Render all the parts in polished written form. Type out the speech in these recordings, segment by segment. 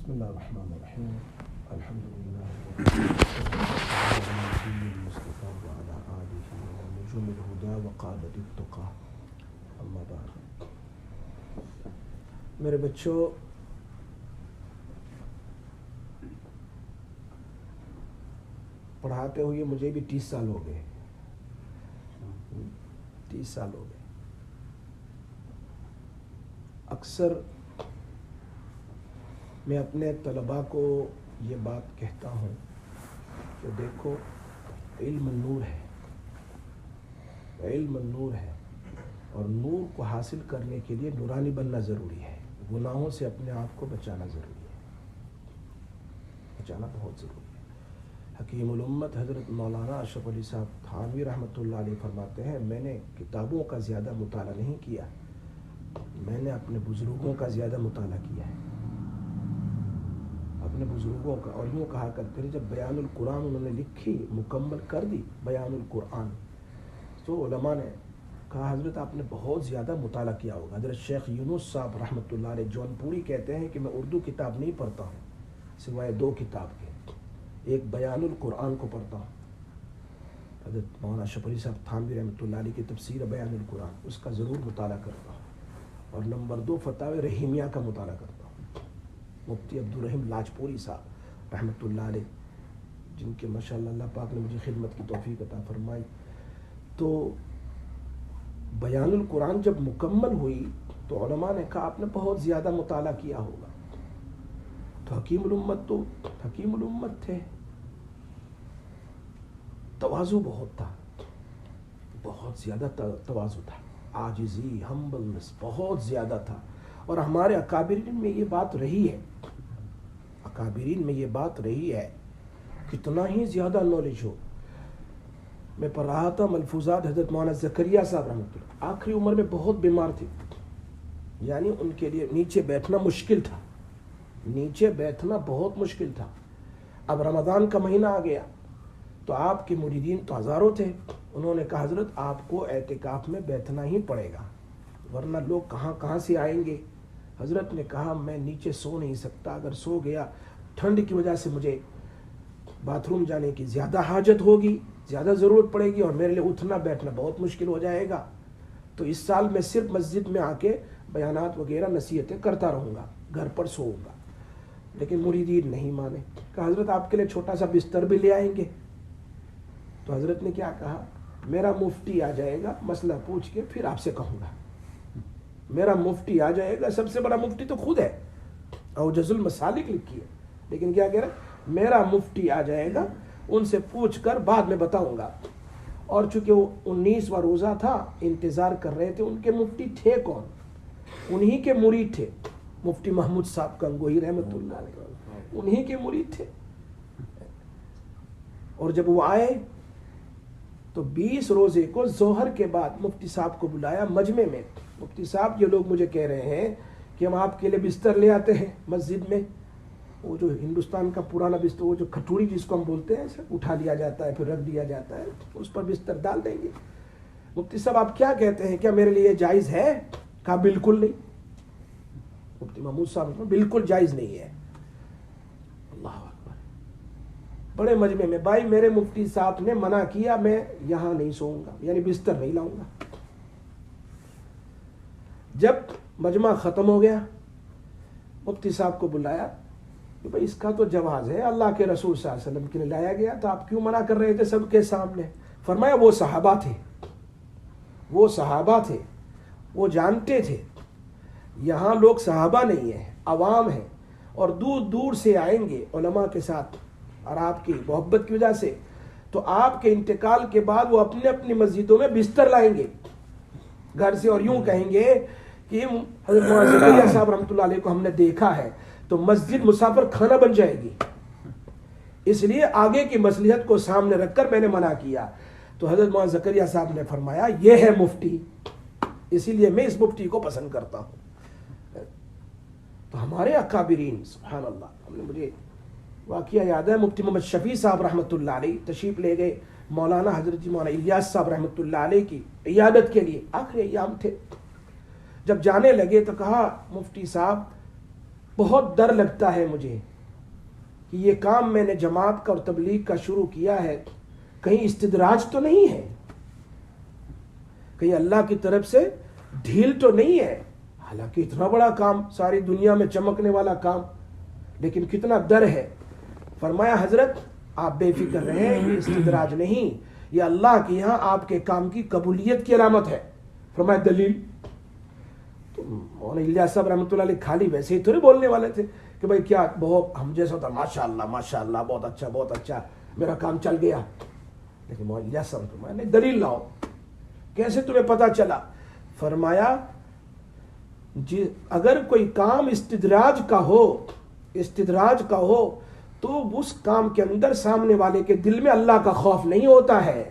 بسم اللہ الرحمن الرحیم الحمدللہ المصطفیٰ وعلی آلہ ونجوم الہدی وقادۃ التقیٰ اما بعد۔ میرے بچوں، پڑھاتے ہوئے مجھے بھی 30 سال ہو گئے 30 سال ہو گئے۔ اکثر میں اپنے طلباء کو یہ بات کہتا ہوں کہ دیکھو، علم نور ہے، علم نور ہے، اور نور کو حاصل کرنے کے لیے نورانی بننا ضروری ہے۔ گناہوں سے اپنے آپ کو بچانا ضروری ہے، بچانا بہت ضروری ہے۔ حکیم الامت حضرت مولانا اشرف علی صاحب تھانوی رحمۃ اللہ علیہ فرماتے ہیں، میں نے کتابوں کا زیادہ مطالعہ نہیں کیا، میں نے اپنے بزرگوں کا زیادہ مطالعہ کیا ہے، اپنے بزرگوں کا۔ اور یوں کہا کرتے ہیں، جب بیان القرآن انہوں نے لکھی، مکمل کر دی بیان القرآن، تو علماء نے کہا حضرت آپ نے بہت زیادہ مطالعہ کیا ہوگا۔ حضرت شیخ یونس صاحب رحمۃ اللہ علیہ جون پوری کہتے ہیں کہ میں اردو کتاب نہیں پڑھتا ہوں سوائے 2 کتاب کے، ایک بیان القرآن کو پڑھتا ہوں، حضرت مولانا اشرف علی صاحب تھانوی رحمۃ اللہ علیہ کی تفسیر بیان القرآن، اس کا ضرور مطالعہ کرتا ہوں، اور نمبر 2 فتاوی رحیمیہ کا مطالعہ کرتا ہوں، مفتی عبدالرحیم لاجپوری صاحب رحمۃ اللہ علیہ، جن کے ماشاءاللہ اللہ پاک نے مجھے خدمت کی توفیق عطا فرمائی۔ تو بیان القرآن جب مکمل ہوئی تو علماء نے کہا آپ نے بہت زیادہ مطالعہ کیا ہوگا۔ تو حکیم الامت تھے، تواضع بہت تھا، بہت زیادہ تواضع تھا، عاجزی، ہمبلنس بہت زیادہ تھا۔ اور ہمارے اکابرین میں یہ بات رہی ہے، اکابرین میں یہ بات رہی ہے، کتنا ہی زیادہ نالج ہو۔ میں پڑھ رہا تھا ملفوظات حضرت مولانا زکریا صاحب رحمۃ اللہ، آخری عمر میں بہت بیمار تھے، یعنی ان کے لیے نیچے بیٹھنا مشکل تھا، نیچے بیٹھنا بہت مشکل تھا۔ اب رمضان کا مہینہ آ گیا تو آپ کے مریدین تو ہزاروں تھے، انہوں نے کہا حضرت آپ کو اعتکاف میں بیٹھنا ہی پڑے گا، ورنہ لوگ کہاں سے آئیں گے۔ حضرت نے کہا میں نیچے سو نہیں سکتا، اگر سو گیا ٹھنڈ کی وجہ سے مجھے باتھ روم جانے کی زیادہ حاجت ہوگی، زیادہ ضرورت پڑے گی، اور میرے لیے اٹھنا بیٹھنا بہت مشکل ہو جائے گا، تو اس سال میں صرف مسجد میں آ کے بیانات وغیرہ نصیحتیں کرتا رہوں گا، گھر پر سوؤں گا۔ لیکن مریدین نہیں مانے، کہا حضرت آپ کے لیے چھوٹا سا بستر بھی لے آئیں گے۔ تو حضرت نے کیا کہا، میرا مفتی آ جائے گا، مسئلہ پوچھ کے پھر آپ سے کہوں گا۔ میرا مفتی آ جائے گا، سب سے بڑا مفتی تو خود ہے، اوجز المسالک لکھی ہے، لیکن کیا کہہ رہا ہے، میرا مفتی آ جائے گا، ان سے پوچھ کر بعد میں بتاؤں گا۔ اور چونکہ وہ 19واں روزہ تھا، انتظار کر رہے تھے، ان کے مفتی تھے کون، انہی کے مرید تھے، مفتی محمود صاحب گنگوہی رحمۃ اللہ علیہ، انہی کے مرید تھے۔ اور جب وہ آئے تو 20 روزے کو ظہر کے بعد مفتی صاحب کو بلایا مجمع میں، مفتی صاحب یہ لوگ مجھے کہہ رہے ہیں کہ ہم آپ کے لیے بستر لے آتے ہیں مسجد میں، وہ جو ہندوستان کا پرانا بستر، وہ جو کھٹوڑی جس کو ہم بولتے ہیں، اٹھا لیا جاتا ہے پھر رکھ دیا جاتا ہے، اس پر بستر ڈال دیں گے۔ مفتی صاحب آپ کیا کہتے ہیں، کیا میرے لیے جائز ہے؟ کہا بالکل نہیں۔ مفتی محمود صاحب بالکل جائز نہیں ہے۔ اللہ اکبر، بڑے مجمع میں، بھائی میرے مفتی صاحب نے منع کیا، میں یہاں نہیں سوؤں گا، یعنی بستر نہیں لاؤں گا۔ جب مجمع ختم ہو گیا، مفتی صاحب کو بلایا کہ بھائی اس کا تو جواز ہے، اللہ کے رسول صلی اللہ علیہ وسلم کے لیے لایا گیا، تو آپ کیوں منع کر رہے تھے سب کے سامنے؟ فرمایا وہ صحابہ تھے، وہ صحابہ تھے، وہ جانتے تھے یہاں لوگ صحابہ نہیں ہیں، عوام ہیں، اور دور دور سے آئیں گے علماء کے ساتھ، اور آپ کی محبت کی وجہ سے تو آپ کے انتقال کے بعد وہ اپنے اپنی مسجدوں میں بستر لائیں گے گھر سے، اور یوں کہیں گے کہ حضرت مولانا زکریا صاحب رحمۃ اللہ علیہ کو ہم نے دیکھا ہے، تو مسجد مسافر کھانا بن جائے گی، اس لیے آگے کی مصلحت کو سامنے رکھ کر میں نے منع کیا۔ تو حضرت مولانا زکریا صاحب نے فرمایا یہ ہے مفتی، اسی لیے میں اس مفتی کو پسند کرتا ہوں۔ تو ہمارے اکابرین، سبحان اللہ، مجھے واقعہ یاد ہے، مفتی محمد شفیع صاحب رحمۃ اللہ علیہ تشریف لے گئے مولانا حضرت مولانا الیاس صاحب رحمۃ اللہ علیہ کی عیادت کے لیے، آخری ایام تھے۔ جب جانے لگے تو کہا مفتی صاحب بہت ڈر لگتا ہے مجھے کہ یہ کام میں نے جماعت کا اور تبلیغ کا شروع کیا ہے، کہیں استدراج تو نہیں ہے، کہیں اللہ کی طرف سے ڈھیل تو نہیں ہے۔ حالانکہ اتنا بڑا کام، ساری دنیا میں چمکنے والا کام، لیکن کتنا ڈر ہے۔ فرمایا حضرت آپ بے فکر رہیں، یہ استدراج نہیں، یہ اللہ کے یہاں آپ کے کام کی قبولیت کی علامت ہے۔ فرمایا دلیل؟ تو مولانا الیاس صاحب رحمۃ اللہ علیہ خالی ویسے ہی تھوڑے بولنے والے تھے کہ بھائی کیا بہت ہم جیسا ہوتا، ماشاء اللہ بہت اچھا میرا کام چل گیا۔ لیکن مولانا الیاس صاحب فرمایا نہیں، دلیل لاؤ، کیسے تمہیں پتا چلا؟ فرمایا جی اگر کوئی کام استدراج کا ہو تو اس کام کے اندر سامنے والے کے دل میں اللہ کا خوف نہیں ہوتا ہے،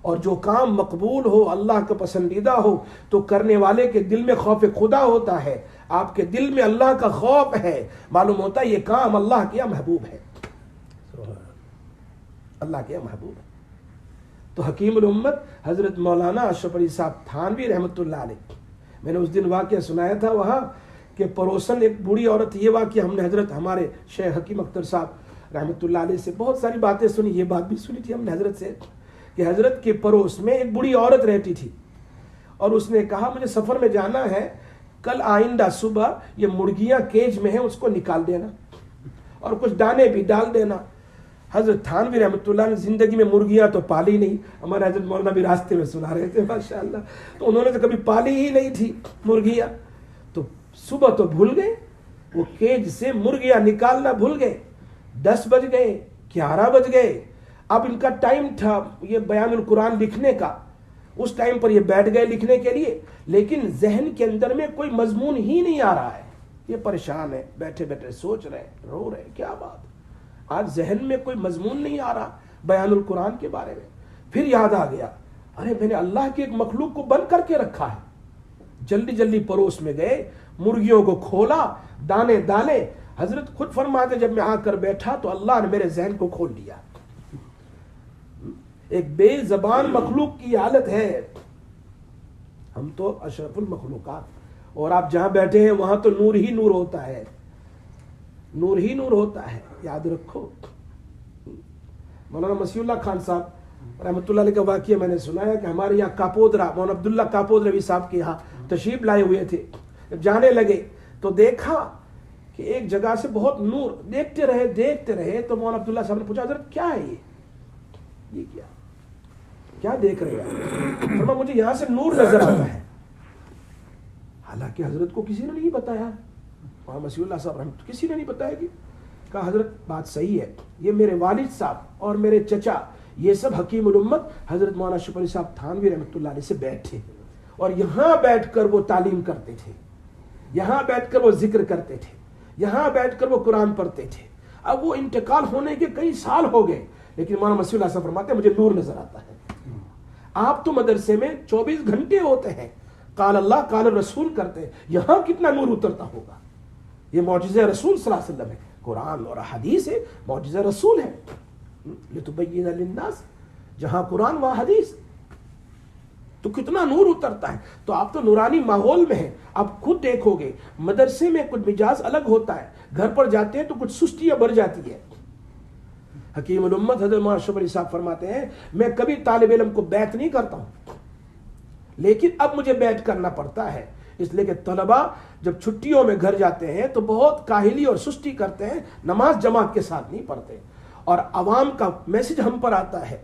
اور جو کام مقبول ہو، اللہ کا پسندیدہ ہو، تو کرنے والے کے دل میں خوف خدا ہوتا ہے۔ آپ کے دل میں اللہ کا خوف ہے، معلوم ہوتا ہے یہ کام اللہ کے محبوب ہے، اللہ کے محبوب ہے۔ تو حکیم الامت حضرت مولانا اشرف علی صاحب تھانوی رحمۃ اللہ علیہ، میں نے اس دن واقعہ سنایا تھا وہاں کہ پڑوسن ایک بوڑھی عورت، یہ واقعہ ہم نے حضرت ہمارے شیخ حکیم اختر صاحب رحمۃ اللہ علیہ سے بہت ساری باتیں سنی، یہ بات بھی سنی تھی ہم نے حضرت سے کہ حضرت کے پڑوس میں ایک بوڑھی عورت رہتی تھی، اور اس نے کہا مجھے سفر میں جانا ہے، کل آئندہ صبح یہ مرغیاں کیج میں ہیں اس کو نکال دینا اور کچھ دانے بھی ڈال دینا۔ حضرت تھانوی رحمۃ اللہ نے زندگی میں مرغیاں تو پالی نہیں، ہمارے حضرت مولانا بھی راستے میں سنا رہے تھے ماشاءاللہ، تو انہوں نے تو کبھی پالی ہی نہیں تھی مرغیاں، تو صبح تو بھول گئے، وہ کیج سے مرغیاں نکالنا بھول گئے، 10 بج گئے، 11 بج گئے، اب ان کا ٹائم تھا یہ بیان القرآن لکھنے کا، اس ٹائم پر یہ بیٹھ گئے لکھنے کے لیے، لیکن ذہن کے اندر میں کوئی مضمون ہی نہیں آ رہا ہے، یہ پریشان ہے، بیٹھے بیٹھے سوچ رہے، رو رہے، کیا بات آج ذہن میں کوئی مضمون نہیں آ رہا بیان القرآن کے بارے میں۔ پھر یاد آ گیا، ارے میں نے اللہ کے ایک مخلوق کو بند کر کے رکھا ہے، جلدی پڑوس میں گئے، مرغیوں کو کھولا، دانے ڈالے۔ حضرت خود فرماتے جب میں آ کر بیٹھا تو اللہ نے میرے ذہن کو کھول دیا۔ ایک بے زبان مخلوق کی حالت ہے، ہم تو اشرف المخلوقات، اور آپ جہاں بیٹھے ہیں وہاں تو نور ہی نور ہوتا ہے، نور ہی نور ہوتا ہے، یاد رکھو۔ مولانا مسیح اللہ خان صاحب رحمۃ اللہ علیہ کا واقعہ میں نے سنایا کہ ہمارے یہاں کاپودرا، مولانا عبداللہ کاپودروی صاحب کے یہاں تشریف لائے ہوئے تھے، جب جانے لگے تو دیکھا کہ ایک جگہ سے بہت نور، دیکھتے رہے تو مولانا عبداللہ صاحب نے پوچھا حضرت کیا ہے یہ کیا دیکھ رہے ہیں؟ فرمایا مجھے یہاں سے نور نظر آتا ہے، حالانکہ حضرت کو کسی نے نہیں بتایا، مولانا مسیح اللہ صاحب رحمۃ کسی نے نہیں بتایا کہ کہا حضرت بات صحیح ہے، یہ میرے والد صاحب اور میرے چچا یہ سب حکیم الامت حضرت مولانا اشرف علی صاحب تھانوی رحمۃ اللہ علیہ سے بیٹھے، اور یہاں بیٹھ کر وہ تعلیم کرتے تھے، یہاں بیٹھ کر وہ ذکر کرتے تھے، یہاں بیٹھ کر وہ قرآن پڑھتے تھے۔ اب وہ انتقال ہونے کے کئی سال ہو گئے، لیکن مولانا مسیح اللہ صاحب فرماتے ہیں مجھے نور نظر آتا ہے۔ آپ تو مدرسے میں 24 گھنٹے ہوتے ہیں، قال اللہ قال رسول کرتے ہیں، یہاں کتنا نور اترتا ہوگا؟ یہ معجزہ رسول صلی اللہ علیہ وسلم ہے، قرآن اور حدیث ہے، معجزہ رسول ہے، لتبین للناس، جہاں قرآن وہاں حدیث، تو کتنا نور اترتا ہے۔ تو آپ تو نورانی ماحول میں ہیں، آپ خود دیکھو گے مدرسے میں کچھ مزاج الگ ہوتا ہے، گھر پر جاتے ہیں تو کچھ سستیاں بڑھ جاتی ہے۔ حکیم الامت حضرت مولانا اشرف علی صاحب فرماتے ہیں میں کبھی طالب علم کو بیعت نہیں کرتا ہوں، لیکن اب مجھے بیعت کرنا پڑتا ہے، اس لیے کہ طلباء جب چھٹیوں میں گھر جاتے ہیں تو بہت کاہلی اور سستی کرتے ہیں، نماز جماعت کے ساتھ نہیں پڑھتے، اور عوام کا میسج ہم پر آتا ہے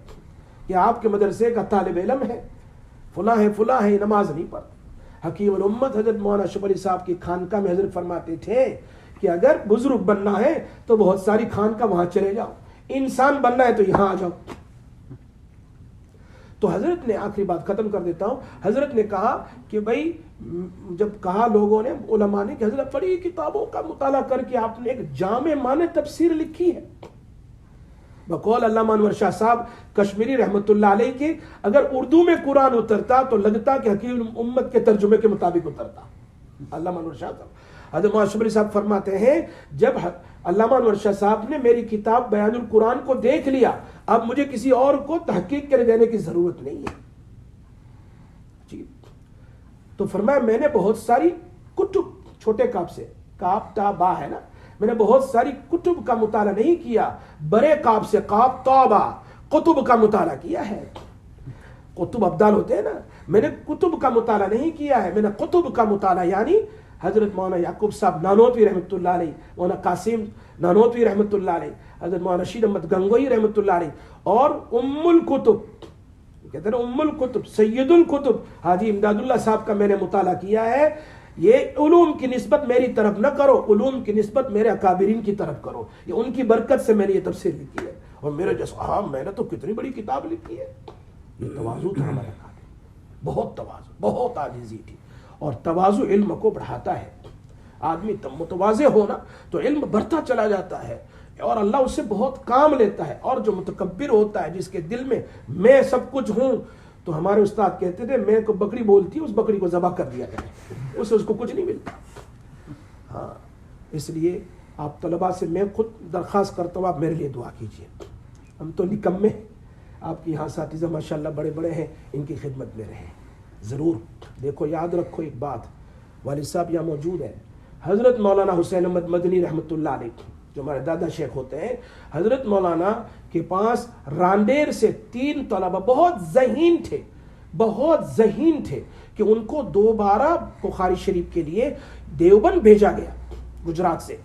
کہ آپ کے مدرسے کا طالب علم ہے، فلاں ہے، نماز نہیں پڑھتے۔ حکیم الامت حضرت مولانا اشرف علی صاحب کی خانقاہ میں حضرت فرماتے تھے کہ اگر بزرگ بننا ہے تو بہت ساری خانقاہ وہاں چلے جاؤ، انسان بننا ہے تو یہاں آ جاؤ۔ تو حضرت نے آخری بات ختم کر دیتا ہوں، حضرت نے کہا کہ بھائی جب کہا لوگوں نے، علماء نے کہ حضرت بڑی کتابوں کا مطالعہ کر کے آپ نے ایک جامع معنی تفسیر لکھی ہے، بقول علامہ انور شاہ صاحب کشمیری رحمۃ اللہ علیہ کے، اگر اردو میں قرآن اترتا تو لگتا کہ حکیم امت کے ترجمے کے مطابق اترتا۔ علامہ انور شاہ صاحب، حضرت مولانا علی صاحب فرماتے ہیں جب علامہ انور شاہ صاحب نے میری کتاب بیان القرآن کو دیکھ لیا، اب مجھے کسی اور کو تحقیق کرے دینے کی ضرورت نہیں ہے جی۔ تو فرمایا میں نے بہت ساری کتب چھوٹے کاپ سے کاف تا با ہے نا, میں نے بہت ساری کتب کا مطالعہ نہیں کیا, برے کاف سے قاف تا با کتب کا مطالعہ کیا ہے. کتب ابدال ہوتے ہیں نا, میں نے کتب کا مطالعہ نہیں کیا ہے, میں نے کتب کا مطالعہ یعنی حضرت مولانا یعقوب صاحب نانوتوی رحمۃ اللہ علیہ, مولانا قاسم نانوتوی رحمۃ اللہ علیہ, حضرت مولانا رشید احمد گنگوئی رحمۃ اللہ علیہ, اور ام الکتب کہتے ہیں ام الکتب سید الکتب حاجی امداد اللہ صاحب کا میں نے مطالعہ کیا ہے. یہ علوم کی نسبت میری طرف نہ کرو, علوم کی نسبت میرے اکابرین کی طرف کرو. یہ ان کی برکت سے میں نے یہ تفسیر لکھی ہے, اور میرے جیسا ہاں میں نے تو کتنی بڑی کتاب لکھی ہے. یہ تواضع تھا ہمارے قابل, بہت تواضع, بہت عاجزی تھی, اور تواضع علم کو بڑھاتا ہے. آدمی متواضع ہونا تو علم بڑھتا چلا جاتا ہے, اور اللہ اس سے بہت کام لیتا ہے. اور جو متکبر ہوتا ہے, جس کے دل میں سب کچھ ہوں, تو ہمارے استاد کہتے تھے میں کو بکری بولتی ہے, اس بکری کو ذبح کر دیا جائے, اس کو کچھ نہیں ملتا. ہاں اس لیے آپ طلباء سے میں خود درخواست کرتا ہوں, آپ میرے لیے دعا کیجیے. ہم تو نکمے, آپ کے یہاں اساتذہ ماشاءاللہ بڑے بڑے ہیں, ان کی خدمت میں رہیں ضرور. دیکھو یاد رکھو ایک بات, والد صاحب یہاں موجود ہے, حضرت مولانا حسین احمد مدنی رحمۃ اللہ علیہ جو ہمارے دادا شیخ ہوتے ہیں, حضرت مولانا کے پاس رانڈیر سے 3 طلبہ بہت ذہین تھے, بہت ذہین تھے, کہ ان کو دوبارہ بخاری شریف کے لیے دیوبند بھیجا گیا گجرات سے,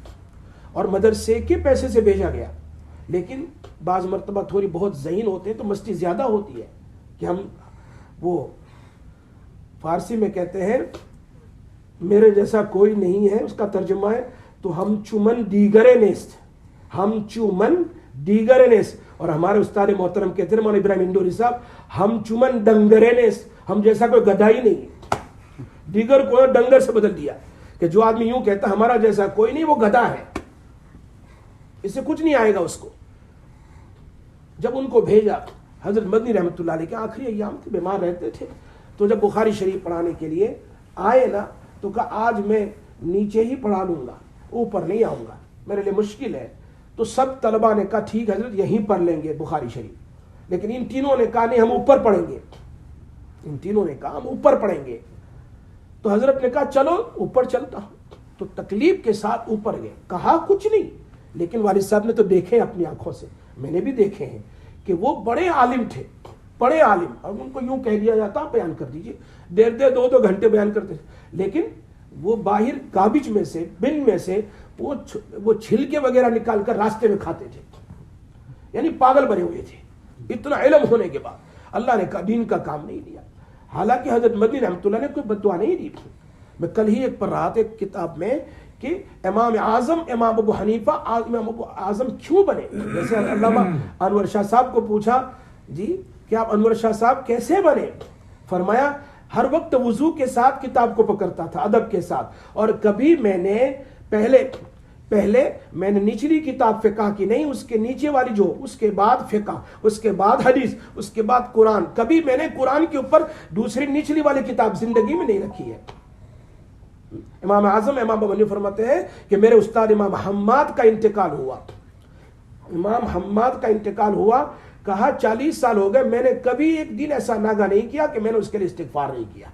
اور مدرسے کے پیسے سے بھیجا گیا. لیکن بعض مرتبہ تھوڑی بہت ذہین ہوتے ہیں تو مستی زیادہ ہوتی ہے, کہ ہم وہ فارسی میں کہتے ہیں میرے جیسا کوئی نہیں ہے, اس کا ترجمہ ہے تو ہم چمن دیگر نیست, ہم چمن دیگر نیست. اور ہمارے استاد محترم کہتے ہیں مولانا ابراہیم انڈوری صاحب, ہم چمن ڈنگرے نیست, ہم جیسا کوئی گدھا ہی نہیں. دیگر کو ڈنگر سے بدل دیا, کہ جو آدمی یوں کہتا ہمارا جیسا کوئی نہیں, وہ گدھا ہے, اس سے کچھ نہیں آئے گا اس کو. جب ان کو بھیجا, حضرت مدنی رحمۃ اللہ علیہ کے آخری ایام تھے, بیمار رہتے تھے, تو جب بخاری شریف پڑھانے کے لیے آئے نا, تو کہا آج میں نیچے ہی پڑھا لوں گا, اوپر نہیں آؤں گا, میرے لیے مشکل ہے. تو سب طلباء نے کہا ٹھیک حضرت یہیں پڑھ لیں گے بخاری شریف, لیکن ان تینوں نے کہا نہیں ہم اوپر پڑھیں گے, ان تینوں نے کہا ہم اوپر پڑھیں گے. تو حضرت نے کہا چلو اوپر چلتا ہوں, تو تکلیف کے ساتھ اوپر گئے. کہا کچھ نہیں, لیکن والد صاحب نے تو دیکھے اپنی آنکھوں سے, میں نے بھی دیکھے ہیں کہ وہ بڑے عالم تھے, بڑے عالم, اور ان کو یوں کہہ دیا جاتا بیان کر دیجئے, 1.5 گھنٹے بیان کرتے, لیکن وہ باہر گاربیج میں سے, بن میں سے وہ چھلکے وغیرہ نکال کر راستے میں کھاتے تھے, یعنی پاگل بنے ہوئے تھے. اتنا علم ہونے کے بعد اللہ نے دین کا کام نہیں لیا. حالانکہ حضرت مدنی رحمۃ اللہ نے کوئی بددعا نہیں دی. میں کل ہی ایک پڑھ رہا تھا ایک کتاب میں کہ امام اعظم امام ابو حنیفہ امام ابو اعظم کیوں بنے. جیسے علامہ انور شاہ صاحب کو پوچھا جی کہ آپ انور شاہ صاحب کیسے بنے, فرمایا ہر وقت وضو کے ساتھ کتاب کو پکڑتا تھا, ادب کے ساتھ, اور کبھی میں نے پہلے میں نے نچلی کتاب فقہ کی نہیں, اس کے نیچے والی جو, اس کے بعد فقہ, اس کے بعد حدیث, اس کے بعد قرآن, کبھی میں نے قرآن کے اوپر دوسری نچلی والی کتاب زندگی میں نہیں رکھی ہے. امام اعظم امام ابو حنیفہ فرماتے ہیں کہ میرے استاد امام حماد کا انتقال ہوا, امام حماد کا انتقال ہوا, کہا 40 سال ہو گئے, میں نے کبھی ایک دن ایسا ناگا نہیں کیا کہ میں نے اس کے لیے استغفار نہیں کیا,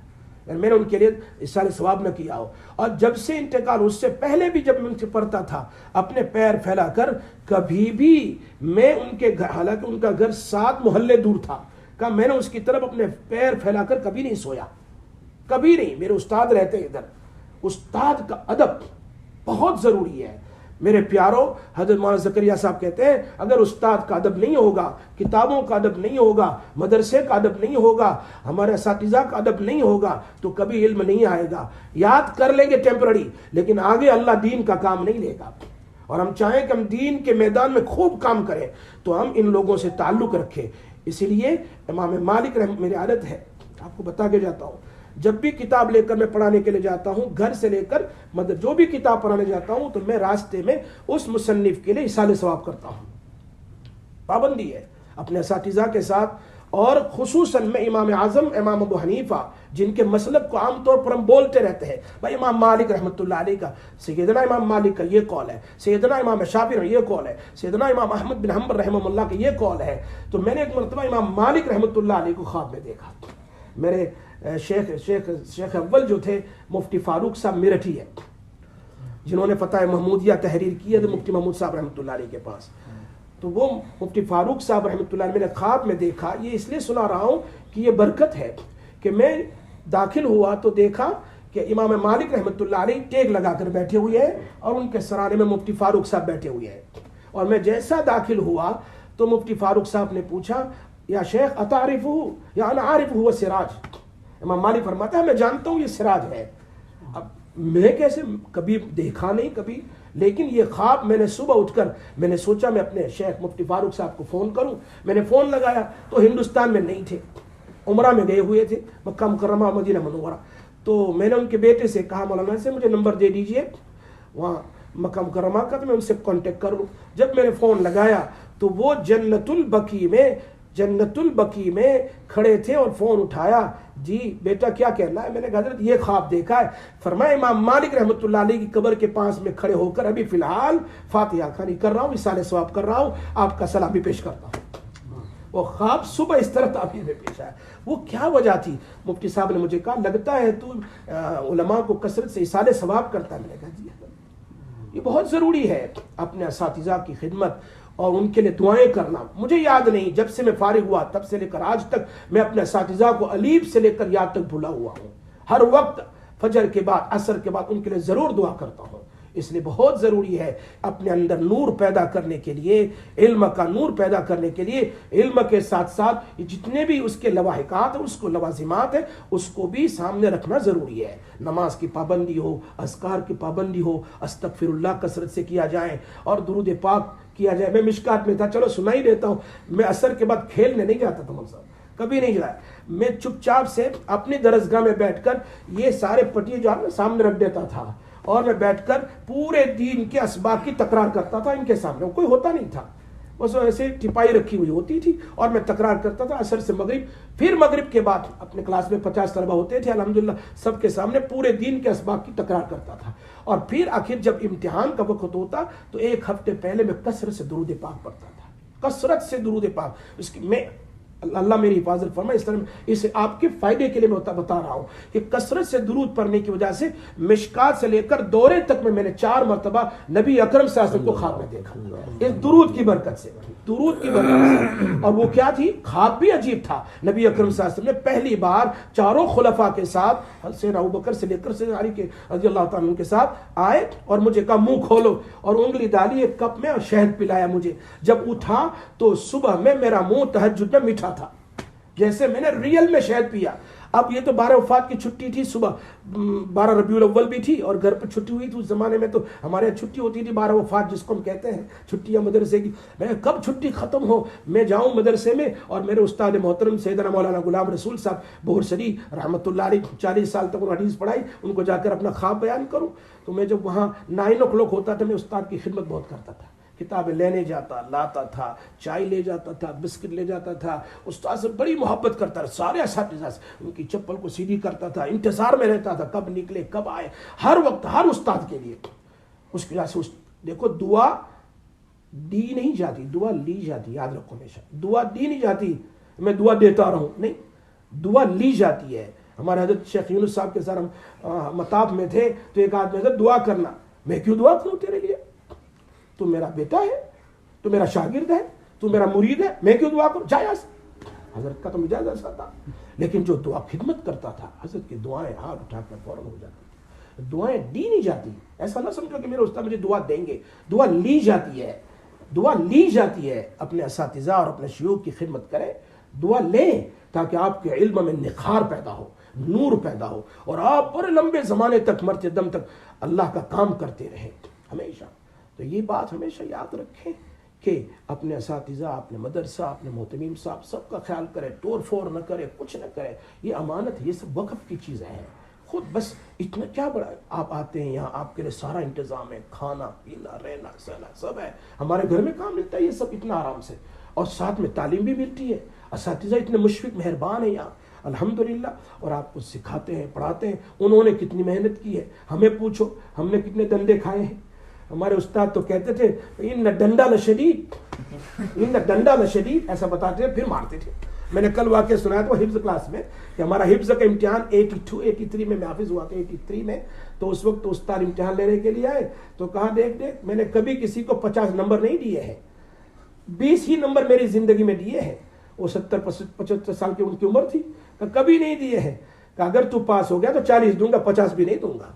میں نے ان کے لیے اصال ثواب نہ کیا ہو. اور جب سے انتقال, اس سے پہلے بھی جب میں ان سے پڑھتا تھا اپنے پیر پھیلا کر, کبھی بھی میں ان کے گھر, حالانکہ ان کا گھر 7 محلے دور تھا, کہا میں نے اس کی طرف اپنے پیر پھیلا کر کبھی نہیں سویا, کبھی نہیں. میرے استاد رہتے ہیں ادھر. استاد کا ادب بہت ضروری ہے میرے پیاروں. حضرت مولانا زکریا صاحب کہتے ہیں اگر استاد کا ادب نہیں ہوگا, کتابوں کا ادب نہیں ہوگا, مدرسے کا ادب نہیں ہوگا, ہمارے اساتذہ کا ادب نہیں ہوگا, تو کبھی علم نہیں آئے گا. یاد کر لیں گے ٹیمپرری, لیکن آگے اللہ دین کا کام نہیں لے گا. اور ہم چاہیں کہ ہم دین کے میدان میں خوب کام کریں, تو ہم ان لوگوں سے تعلق رکھیں. اسی لیے امام مالک میری عادت ہے, آپ کو بتا کے جاتا ہوں, جب بھی کتاب لے کر میں پڑھانے کے لیے جاتا ہوں, گھر سے لے کر جو بھی کتاب پڑھانے جاتا ہوں, تو میں راستے میں اس مصنف کے لیے اصال ثواب کرتا ہوں. پابندی ہے اپنے اساتذہ کے ساتھ, اور خصوصاً میں امام اعظم امام ابو حنیفہ جن کے مسلک کو عام طور پر ہم بولتے رہتے ہیں, بھائی امام مالک رحمۃ اللہ علیہ کا, سیدنا امام مالک کا یہ قول ہے, سیدنا امام شافعی کا یہ قول ہے, سیدنا امام احمد بن حنبل رحمہ اللہ کا یہ قول ہے. تو میں نے ایک مرتبہ امام مالک رحمۃ اللہ علیہ کو خواب میں دیکھا. میرے شیخ اول جو تھے مفتی فاروق صاحب میرٹھی ہے, جنہوں نے فتح محمودیہ تحریر کی ہے مفتی محمود صاحب رحمۃ اللہ علیہ کے پاس. تو وہ مفتی فاروق صاحب رحمۃ اللہ علیہ میں نے خواب میں دیکھا, یہ اس لیے سنا رہا ہوں کہ یہ برکت ہے کہ میں داخل ہوا تو دیکھا کہ امام مالک رحمۃ اللہ علیہ ٹیک لگا کر بیٹھے ہوئے ہیں اور ان کے سرانے میں مفتی فاروق صاحب بیٹھے ہوئے ہیں. اور میں جیسا داخل ہوا تو مفتی فاروق صاحب نے پوچھا یا شیخ اتعرفہ یا انا عارف هو سراج. امام مالک فرماتا ہے میں جانتا ہوں یہ سراج ہے. اب میں کیسے, کبھی دیکھا نہیں کبھی, لیکن یہ خواب میں نے صبح اٹھ کر میں نے سوچا میں اپنے شیخ مفتی فاروق صاحب کو فون کروں. میں نے فون لگایا تو ہندوستان میں نہیں تھے, عمرہ میں گئے ہوئے تھے مکہ مکرمہ مدینہ منورہ. تو میں نے ان کے بیٹے سے کہا مولانا سے مجھے نمبر دے دیجئے وہاں مکہ مکرمہ کا, تو میں ان سے کانٹیکٹ کر لوں. جب میں نے فون لگایا تو وہ جنت البقیع میں کھڑے تھے اور فون اٹھایا. جی بیٹا کیا کہنا ہے؟ میں نے کہا حضرت یہ خواب دیکھا ہے. فرمایا امام مالک رحمۃ اللہ علیہ کی قبر کے پاس میں کھڑے ہو کر ابھی فی الحال فاتحہ خوانی کر رہا ہوں, اصالہ ثواب کر رہا ہوں, آپ کا سلام بھی پیش کرتا ہوں. وہ خواب صبح اس طرح تعبیر میں پیش آیا. وہ کیا وجہ تھی؟ مفتی صاحب نے مجھے کہا لگتا ہے تو علماء کو کثرت سے اصالہ ثواب کرتا ہے. میں نے کہا جی یہ بہت ضروری ہے اپنے اساتذہ کی خدمت اور ان کے لیے دعائیں کرنا. مجھے یاد نہیں جب سے میں فارغ ہوا تب سے لے کر آج تک میں اپنے اساتذہ کو الف سے لے کر یا تک بھولا ہوا ہوں. ہر وقت فجر کے بعد عصر کے بعد ان کے لیے ضرور دعا کرتا ہوں. اس لیے بہت ضروری ہے اپنے اندر نور پیدا کرنے کے لیے, علم کا نور پیدا کرنے کے لیے, علم کے ساتھ ساتھ جتنے بھی اس کے لواحقات ہیں, اس کو لوازمات ہیں, اس کو بھی سامنے رکھنا ضروری ہے. نماز کی پابندی ہو, اذکار کی پابندی ہو, استغفر اللہ کثرت سے کیا جائے اور درود پاک کیا جائے. میں مشکات میں تھا, چلو سنا ہی دیتا ہوں. میں عصر کے بعد کھیلنے نہیں جاتا تھا مول صاحب, کبھی نہیں جایا. میں چپ چاپ سے اپنی درسگاہ میں بیٹھ کر یہ سارے پٹیے جو ہے سامنے رکھ دیتا تھا اور میں بیٹھ کر پورے دین کے اسباق کی تکرار کرتا تھا. ان کے سامنے کوئی ہوتا نہیں تھا, بس ایسے ٹپائی رکھی ہوئی ہوتی تھی اور میں تکرار کرتا تھا عصر سے مغرب. پھر مغرب کے بعد اپنے کلاس میں 50 طلبہ ہوتے تھے, الحمدللہ سب کے سامنے پورے دین کے اسباق کی تکرار کرتا تھا. اور پھر آخر جب امتحان کا وقت ہوتا تو ایک ہفتے پہلے میں کثرت سے درود پاک پڑھتا تھا, کثرت سے درود پاک. اس کی میں اللہ میری حفاظت فرمائے. اس طرح اسے آپ کے فائدے کے لیے میں بتا رہا ہوں کہ کثرت سے درود پڑھنے کی وجہ سے مشکات سے لے کر دورے تک میں نے 4 مرتبہ نبی اکرم صلی اللہ علیہ وسلم کو خواب میں دیکھا, اس درود کی برکت سے, درود کی برکت سے. اور وہ کیا تھی, خواب بھی عجیب تھا. نبی اکرم صلی اللہ علیہ وسلم نے پہلی بار 4 خلفاء کے ساتھ سیدنا ابوبکر سے لے کر سیدنا علی کے رضی اللہ تعالیٰ عنہ کے ساتھ آئے اور مجھے کہا منہ کھولو, اور انگلی ڈالی ایک کپ میں اور شہد پلایا مجھے. جب اٹھا تو صبح میں میرا منہ تہجد میں میٹھا تھا, جیسے میں نے ریئل میں شہد پیا. اب یہ تو 12 وفات کی چھٹی تھی, صبح 12 ربیع الاول بھی تھی اور گھر پہ چھٹی ہوئی تھی. اس زمانے میں تو ہمارے یہاں چھٹی ہوتی تھی 12 وفات جس کو ہم کہتے ہیں, چھٹیاں مدرسے کی. میں کب چھٹی ختم ہو میں جاؤں مدرسے میں اور میرے استاد محترم سیدنا مولانا غلام رسول صاحب بہرسری رحمۃ اللہ علیہ 40 سال تک انہوں نے حدیث پڑھائی, ان کو جا کر اپنا خواب بیان کروں. تو میں جب وہاں 9 o'clock ہوتا تھا میں استاد کی خدمت بہت کرتا تھا, کتابیں لینے جاتا, لاتا تھا, چائے لے جاتا تھا, بسکٹ لے جاتا تھا. استاد سے بڑی محبت کرتا تھا, سارے اساتذہ سے ان کی چپل کو سیدھی کرتا تھا, انتظار میں رہتا تھا کب نکلے کب آئے, ہر وقت ہر استاد کے لیے. اس کی وجہ سے دیکھو دعا دی نہیں جاتی, دعا لی جاتی. یاد رکھو ہمیشہ, دعا دی نہیں جاتی میں دعا دیتا رہوں, نہیں, دعا لی جاتی ہے. ہمارے حضرت شیخ یونس صاحب کے ساتھ ہم مطاف میں تھے تو ایک آدمی حضرت دعا کرنا. میں کیوں دعا کروں تیرے لیے, تو میرا بیٹا ہے, تو میرا شاگرد ہے, تو میرا مرید ہے, میں کیوں دعا کروں؟ جائز. حضرت کا تو مجاز ایسا تھا, لیکن جو دعا خدمت کرتا تھا حضرت کی دعائیں ہاتھ اٹھا کر فوراً ہو جاتی. دعائیں دی نہیں جاتی, ایسا نہ سمجھو کہ میرے استاد مجھے دعا دیں گے. دعا لی جاتی ہے, دعا لی جاتی ہے. اپنے اساتذہ اور اپنے شیوخ کی خدمت کریں, دعا لیں تاکہ آپ کے علم میں نخار پیدا ہو, نور پیدا ہو اور آپ بڑے لمبے زمانے تک مرتے دم تک اللہ کا کام کرتے رہیں ہمیشہ. تو یہ بات ہمیشہ یاد رکھیں کہ اپنے اساتذہ, اپنے مدرسہ, اپنے محتمیم صاحب سب کا خیال کرے, توڑ پھوڑ نہ کرے, کچھ نہ کرے. یہ امانت ہے, یہ سب وقف کی چیزیں ہیں. خود بس اتنا کیا بڑا ہے, آپ آتے ہیں یہاں, آپ کے لیے سارا انتظام ہے, کھانا پینا رہنا سہنا سب ہے. ہمارے گھر میں کام ملتا ہے یہ سب اتنا آرام سے, اور ساتھ میں تعلیم بھی ملتی ہے. اساتذہ اتنے مشفق مہربان ہیں یہاں الحمدللہ, اور آپ کو سکھاتے ہیں, پڑھاتے ہیں. انہوں نے کتنی محنت کی ہے, ہمیں پوچھو ہم نے کتنے ڈنڈے کھائے ہیں. ہمارے استاد تو کہتے تھے ان ڈنڈا لشدید, ان ڈنڈا لشدید, ایسا بتاتے تھے پھر مارتے تھے. میں نے کل واقعہ سنایا تھا حفظ کلاس میں کہ ہمارا حفظ کا امتحان 82 میں حافظ ہوا تھا 83 میں. تو اس وقت استاد امتحان لینے کے لیے آئے تو کہا دیکھ میں نے کبھی کسی کو 50 نمبر نہیں دیے ہیں, 20 ہی نمبر میری زندگی میں دیے ہیں. وہ 70-75 سال کی ان کی عمر تھی. کبھی نہیں دیے ہیں. کہ اگر تو پاس ہو گیا تو 40 دوں گا, 50 بھی نہیں دوں گا.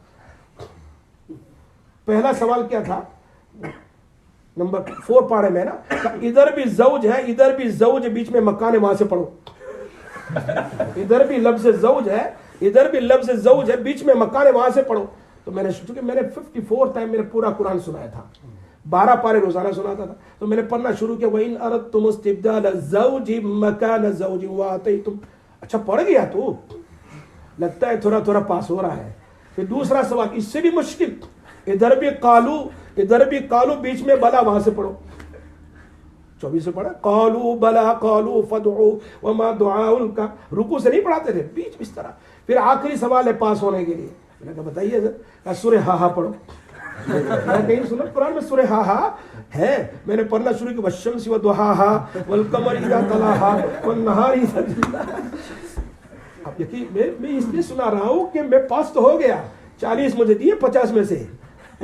پہلا سوال کیا تھا, نمبر 4 پاڑے میں نا, ادھر بھی زوج ہے ادھر بھی زوج, بیچ میں مکان ہے وہاں سے پڑھو. ادھر بھی لفظ زوج ہے ادھر بھی لفظ زوج ہے, بیچ میں مکان ہے وہاں سے پڑھو. تو میں نے چونکہ میں نے 54 ٹائم میں نے پورا قرآن سنایا تھا, 12 پارے روزانہ سناتا تھا. تو میں نے پڑھنا شروع کیا, وَإِنْ أَرَدْتُمُ اسْتِبْدَالَ زَوْجٍ مَكَانَ زَوْجٍ وَآتَيْتُمْ. اچھا پڑھ گیا تو, لگتا ہے تھوڑا پاس ہو رہا ہے. پھر دوسرا سوال اس سے بھی مشکل, ادھر بھی قالو بیچ میں بلا, وہاں سے پڑھو. 24 سے پڑھا, قالوا بلا قالوا فدعوا وما دعاء رکوع سے نہیں پڑھاتے تھے, بیچ اس طرح. پھر آخری سوال ہے پاس ہونے کے لیے, میں نے کہا بتائیے سر, سورہ ہا پڑھو. میں کہیں سنا قرآن میں سورہ ہا ہے. میں نے پڑھنا شروع کیا, والشمس وضحاها والقمر اذا تلاها والنهار اذا جلاها. اب یقین میں اس لیے سنا رہا ہوں کہ میں پاس تو ہو گیا, 40 مجھے دیے 50 میں سے.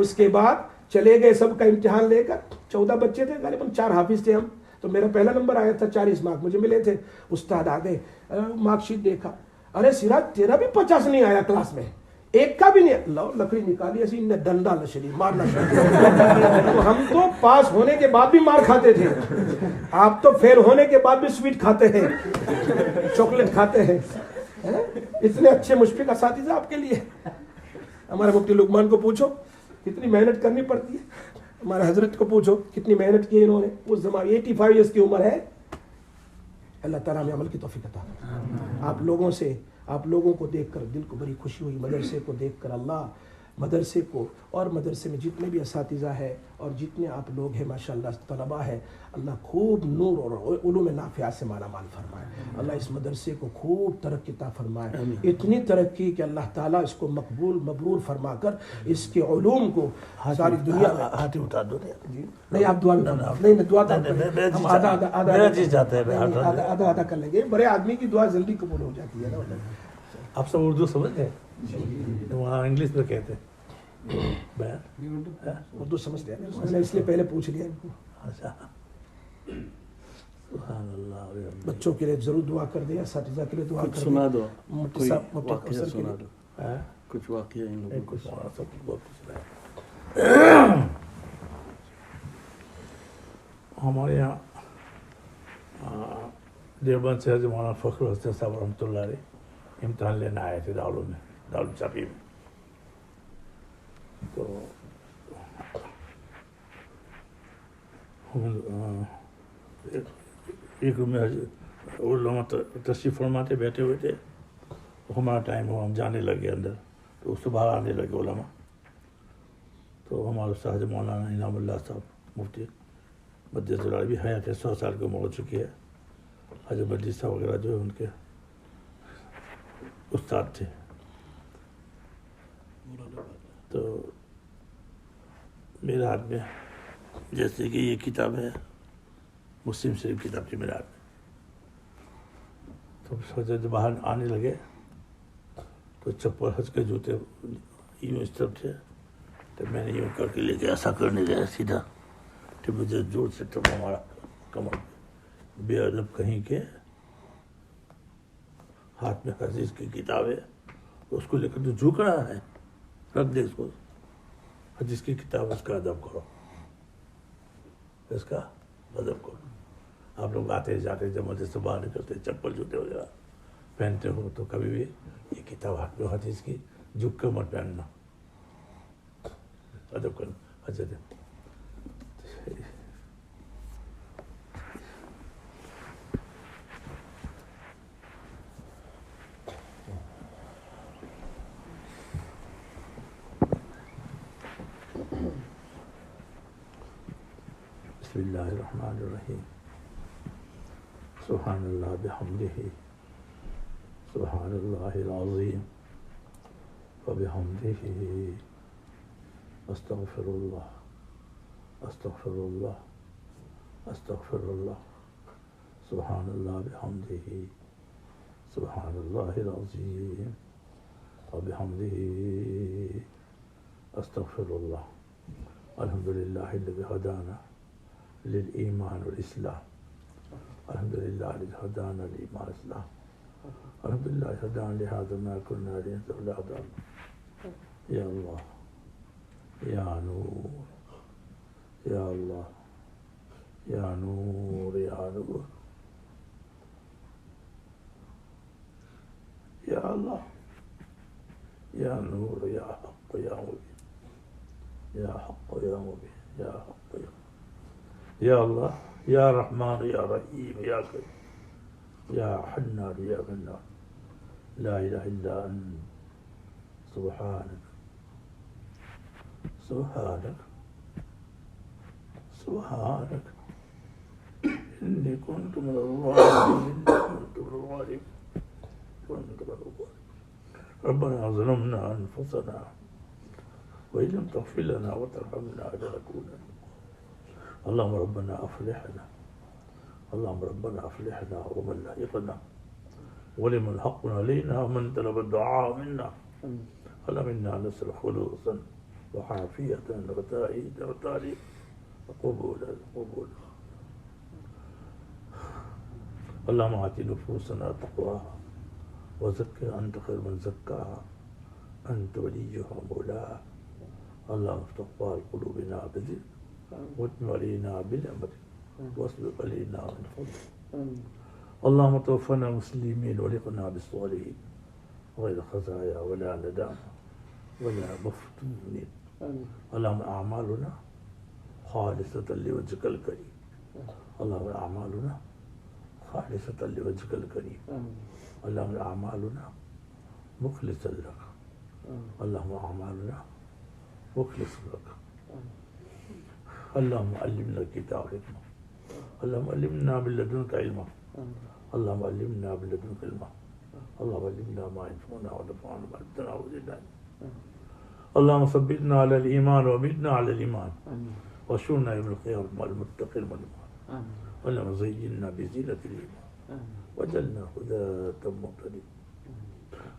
اس کے بعد چلے گئے سب کا امتحان لے کر, 14 بچے تھے, غالباً 4 حافظ تھے ہم. تو میرا پہلا نمبر آیا تھا, 40 مارک مجھے ملے تھے. استاد آ گئے, مارک شیٹ دیکھا, ارے سراج تیرا بھی 50 نہیں آیا کلاس میں, ایک کا بھی نہیں. لاؤ لکڑی نکالی ایسی, نے ڈنڈا نشری مارنا شروع. ہم تو پاس ہونے کے بعد بھی مار کھاتے تھے, آپ تو فیل ہونے کے بعد بھی سویٹ کھاتے ہیں, چاکلیٹ کھاتے ہیں. اتنے اچھے مشفق اساتذہ آپ کے لیے. ہمارے مفتی لقمان کو پوچھو کتنی محنت کرنی پڑتی ہے, ہمارے حضرت کو پوچھو کتنی محنت کی انہوں نے. اس زمانے 85 ایئرس کی عمر ہے. اللہ تعالیٰ ہمیں عمل کی توفیق عطا فرمائے. آپ لوگوں کو دیکھ کر دل کو بڑی خوشی ہوئی, مدرسے کو دیکھ کر. اللہ مدرسے کو اور مدرسے میں جتنے بھی اساتذہ ہے اور جتنے آپ لوگ ہیں ماشاءاللہ طلباء ہے, اللہ خوب نور اور علوم نافعہ سے مالا مال فرمائے. اللہ اس مدرسے کو خوب ترقی عطا فرمائے, اتنی ترقی کہ اللہ تعالیٰ اس کو مقبول مبرور فرما کر اس کے علوم کو ساری دنیا میں. ہاتھ اٹھا دو نہیں آپ دعا نہیں دعا ہم آدھا کر لیں گے. بڑے آدمی کی دعا جلدی قبول ہو جاتی ہے نا. آپ سب اردو سمجھ گئے, وہاں انگلش میں کہتے ہیں اردو سمجھتے ہیں, میں نے اس لیے پہلے پوچھ لیا. سبحان اللہ. بچوں کے لیے ضرور دعا کر دیں, اساتذہ کے لیے دعا کر دیں. سنا دو, مفتی صاحب واقعہ سنا دو, کچھ واقعہ ان لوگوں کو. ہمارے یہاں دیوبند سے حضرت مولانا فخر حسین صاحب رحمۃ اللہ علیہ امتحان لینا آئے تھے دارالچاپی میں. تو ایک روم میں علماء تشریف فرماتے بیٹھے ہوئے تھے. ہمارا ٹائم ہوا, ہم جانے لگے اندر, تو اس سے باہر آنے لگے علماء. تو ہمارے استاد مولانا انعام اللہ صاحب مفتی مدیس زلال بھی حیات ہے, 100 سال کی عمر ہو چکی ہے. حضرت مدیس صاحب وغیرہ جو ہے ان کے استاد تھے. تو میرے ہاتھ میں جیسے کہ یہ کتاب ہے, مسلم شریف کتاب تھی میرے ہاتھ میں. تو سوچا جب باہر آنے لگے تو چپل ہنس کے جوتے یوں اس طرف تھے, تو میں نے یوں کر کے لے کے ایسا کرنے گیا سیدھا, تو مجھے زور سے ٹپ ہمارا کمر بے ادب کہیں کے. ہاتھ میں حدیث کی کتاب ہے, اس کو لے کر تو جھک رہا ہے, رکھ دے اس کو. حدیث کی کتاب, اس کا ادب کرو, اس کا ادب کرو. آپ لوگ آتے جاتے جب مدرسے سے باہر نکلتے چپل جوتے وغیرہ پہنتے ہو تو کبھی بھی یہ کتاب ہاتھ میں حدیث کی جھک کر مت پہننا, ادب کرنا. اچھا بسم اللہ الرحمن الرحیم. سبحان اللہ بحمدہ, سبحان اللہ العظیم وبحمدہ, استغفر اللہ, استغفر اللہ, استغفر اللہ, سبحان اللہ بحمدہ سبحان اللہ العظیم وبحمدہ استغفر اللہ الحمد للہ الذی ہدانا للایمان والاسلام الحمد للہ الذی ہدانا للایمان والاسلام الحمد للہ ہدانا لہذا ما كنا لنهتدي لولا ان هدانا یا اللہ یا نور یا اللہ یا نور یا نور یا اللہ یا نور یا حق یا مبین یا حق یا مبین یا حق یا اللہ یا رحمان یا رحیم یا کریم یا حنان یا منان لا الہ الا انت سبحانک سبحانک سبحانک انی کنت من الظالمین ربنا ظلمنا انفسنا وإن لم تغفر لنا وترحمنا لنكونن اللهم ربنا أفلحنا اللهم ربنا أفلحنا ومن لحقنا ولمن حقنا علينا ومن طلب الدعاء منا اللهم إنا نسأل خلوصا وعافية وتأييدا وقبولا اللهم آت نفوسنا تقواها وزكها أنت خير من زكاها أنت وليها مولاها اللهم افتح باب قلوبنا بذكرك واتم علينا بنعمتك واسبق علينا من فضلك اللهم توفنا مسلمين ولقنا بالصالحين غير خزايا ولا ندامة ولا مفتونين اللهم أعمالنا خالصة لوجهك الكريم اللهم أعمالنا خالصة لوجهك الكريم اللهم أعمالنا مخلصا لك اللهم أعمالنا مخلصا لك اللهم علمنا الكتاب والحكمة اللهم علمنا من لدنك علما اللهم علمنا من لدنك علما اللهم علمنا ما ينفعنا ونفعنا ما علمتنا وزدنا اللهم ثبتنا على الإيمان ومتنا على الإيمان واشرنا يوم القيامة مع المتقين والإيمان اللهم زينا بزينة الإيمان وجعلنا هداة مهتدين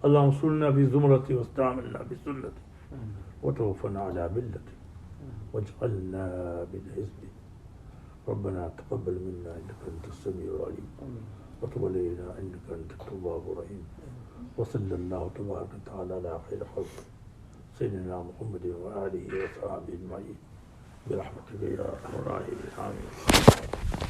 اللهم انصرنا بزمرتي واستعملنا بسنتي وتوفنا على ملتي واجعلنا من حزبي ربنا تقبل منا انك انت السميع العليم وتب علينا انك انت التواب الرحيم وصلى الله تبارك وتعالى على خير خلق سيدنا محمد وآله وصحبه اجمعين برحمتك يا ارحم الراحمين آمين.